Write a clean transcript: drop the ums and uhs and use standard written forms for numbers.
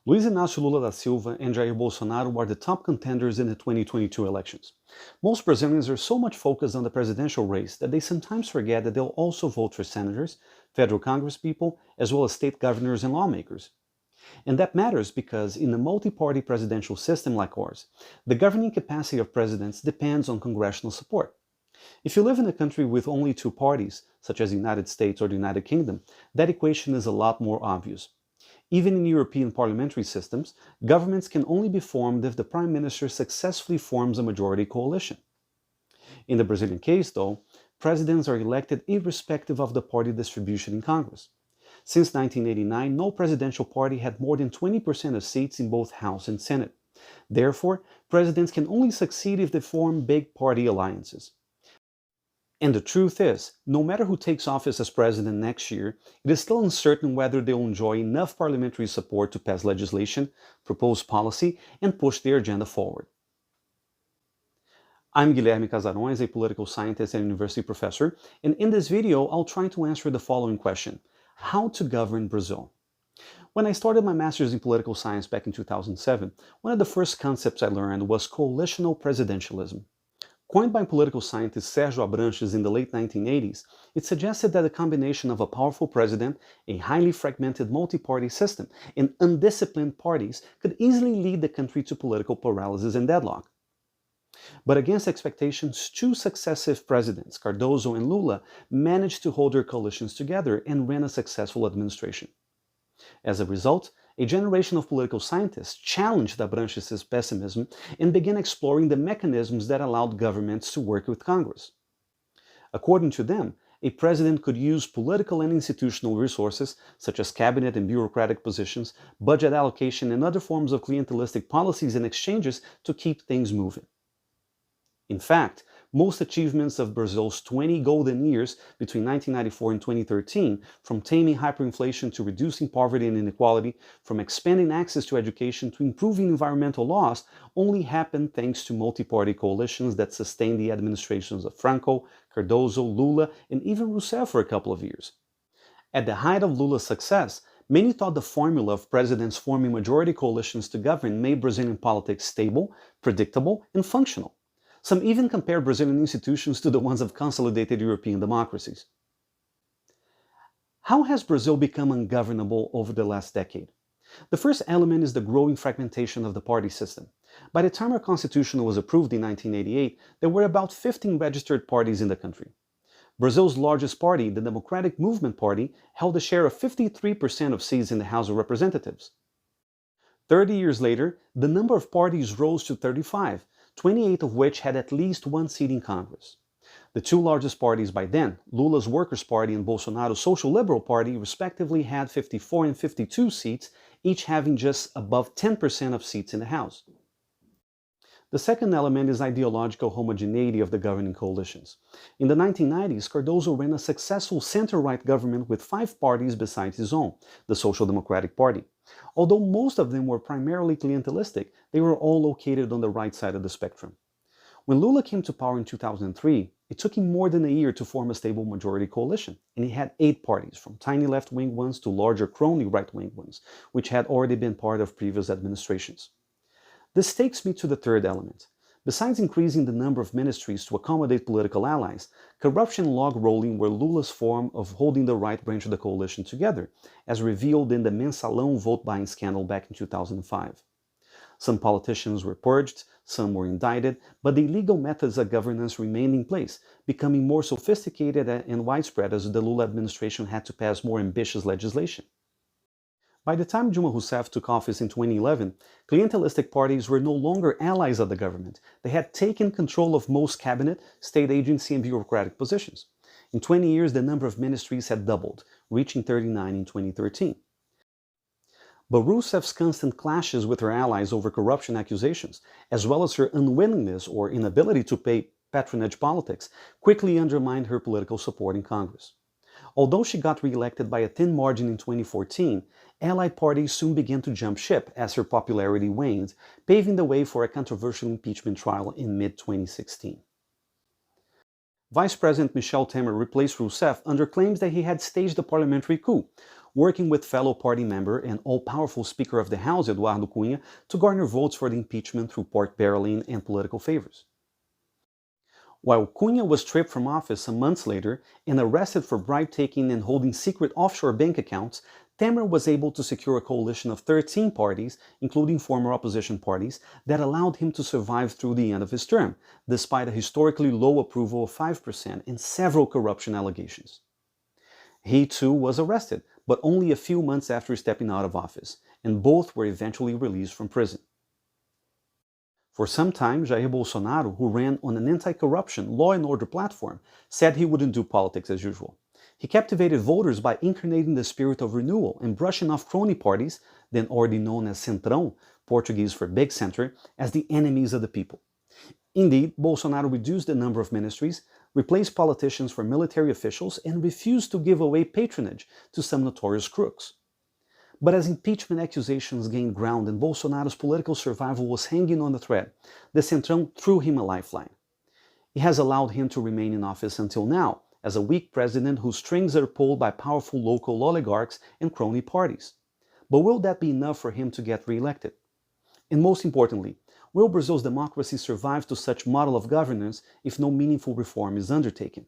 Luiz Inácio Lula da Silva and Jair Bolsonaro are the top contenders in the 2022 elections. Most Brazilians are so much focused on the presidential race that they sometimes forget that they'll also vote for senators, federal congresspeople, as well as state governors and lawmakers. And that matters because in a multi-party presidential system like ours, the governing capacity of presidents depends on congressional support. If you live in a country with only two parties, such as the United States or the United Kingdom, that equation is a lot more obvious. Even in European parliamentary systems, governments can only be formed if the Prime Minister successfully forms a majority coalition. In the Brazilian case, though, presidents are elected irrespective of the party distribution in Congress. Since 1989, no presidential party had more than 20% of seats in both House and Senate. Therefore, presidents can only succeed if they form big party alliances. And the truth is, no matter who takes office as president next year, it is still uncertain whether they'll enjoy enough parliamentary support to pass legislation, propose policy, and push their agenda forward. I'm Guilherme Casarões, a political scientist and university professor, and in this video, I'll try to answer the following question: how to govern Brazil? When I started my master's in political science back in 2007, one of the first concepts I learned was coalitional presidentialism. Coined by political scientist Sérgio Abranches in the late 1980s, it suggested that a combination of a powerful president, a highly fragmented multi-party system, and undisciplined parties could easily lead the country to political paralysis and deadlock. But against expectations, two successive presidents, Cardoso and Lula, managed to hold their coalitions together and ran a successful administration. As a result, a generation of political scientists challenged Abranches' pessimism and began exploring the mechanisms that allowed governments to work with Congress. According to them, a president could use political and institutional resources, such as cabinet and bureaucratic positions, budget allocation, and other forms of clientelistic policies and exchanges to keep things moving. In fact, most achievements of Brazil's 20 golden years between 1994 and 2013, from taming hyperinflation to reducing poverty and inequality, from expanding access to education to improving environmental laws, only happened thanks to multi-party coalitions that sustained the administrations of Franco, Cardoso, Lula, and even Rousseff for a couple of years. At the height of Lula's success, many thought the formula of presidents forming majority coalitions to govern made Brazilian politics stable, predictable, and functional. Some even compare Brazilian institutions to the ones of consolidated European democracies. How has Brazil become ungovernable over the last decade? The first element is the growing fragmentation of the party system. By the time our constitution was approved in 1988, there were about 15 registered parties in the country. Brazil's largest party, the Democratic Movement Party, held a share of 53% of seats in the House of Representatives. 30 years later, the number of parties rose to 35, 28 of which had at least one seat in Congress. The two largest parties by then, Lula's Workers' Party and Bolsonaro's Social Liberal Party, respectively had 54 and 52 seats, each having just above 10% of seats in the House. The second element is ideological homogeneity of the governing coalitions. In the 1990s, Cardoso ran a successful center-right government with 5 parties besides his own, the Social Democratic Party. Although most of them were primarily clientelistic, they were all located on the right side of the spectrum. When Lula came to power in 2003, it took him more than a year to form a stable majority coalition, and he had 8 parties, from tiny left-wing ones to larger crony right-wing ones, which had already been part of previous administrations. This takes me to the third element. Besides increasing the number of ministries to accommodate political allies, corruption and log rolling were Lula's form of holding the right branch of the coalition together, as revealed in the Mensalão vote-buying scandal back in 2005. Some politicians were purged, some were indicted, but the illegal methods of governance remained in place, becoming more sophisticated and widespread as the Lula administration had to pass more ambitious legislation. By the time Dilma Rousseff took office in 2011, clientelistic parties were no longer allies of the government. They had taken control of most cabinet, state agency, and bureaucratic positions. In 20 years, the number of ministries had doubled, reaching 39 in 2013. But Rousseff's constant clashes with her allies over corruption accusations, as well as her unwillingness or inability to pay patronage politics, quickly undermined her political support in Congress. Although she got re-elected by a thin margin in 2014, allied parties soon began to jump ship as her popularity waned, paving the way for a controversial impeachment trial in mid-2016. Vice President Michel Temer replaced Rousseff under claims that he had staged a parliamentary coup, working with fellow party member and all-powerful Speaker of the House, Eduardo Cunha, to garner votes for the impeachment through pork barreling and political favors. While Cunha was stripped from office some months later and arrested for bribe-taking and holding secret offshore bank accounts, Temer was able to secure a coalition of 13 parties, including former opposition parties, that allowed him to survive through the end of his term, despite a historically low approval of 5% and several corruption allegations. He too was arrested, but only a few months after stepping out of office, and both were eventually released from prison. For some time, Jair Bolsonaro, who ran on an anti-corruption, law and order platform, said he wouldn't do politics as usual. He captivated voters by incarnating the spirit of renewal and brushing off crony parties, then already known as Centrão, Portuguese for big center, as the enemies of the people. Indeed, Bolsonaro reduced the number of ministries, replaced politicians for military officials, and refused to give away patronage to some notorious crooks. But as impeachment accusations gained ground and Bolsonaro's political survival was hanging on a thread, the Centrão threw him a lifeline. It has allowed him to remain in office until now, as a weak president whose strings are pulled by powerful local oligarchs and crony parties. But will that be enough for him to get re-elected? And most importantly, will Brazil's democracy survive to such model of governance if no meaningful reform is undertaken?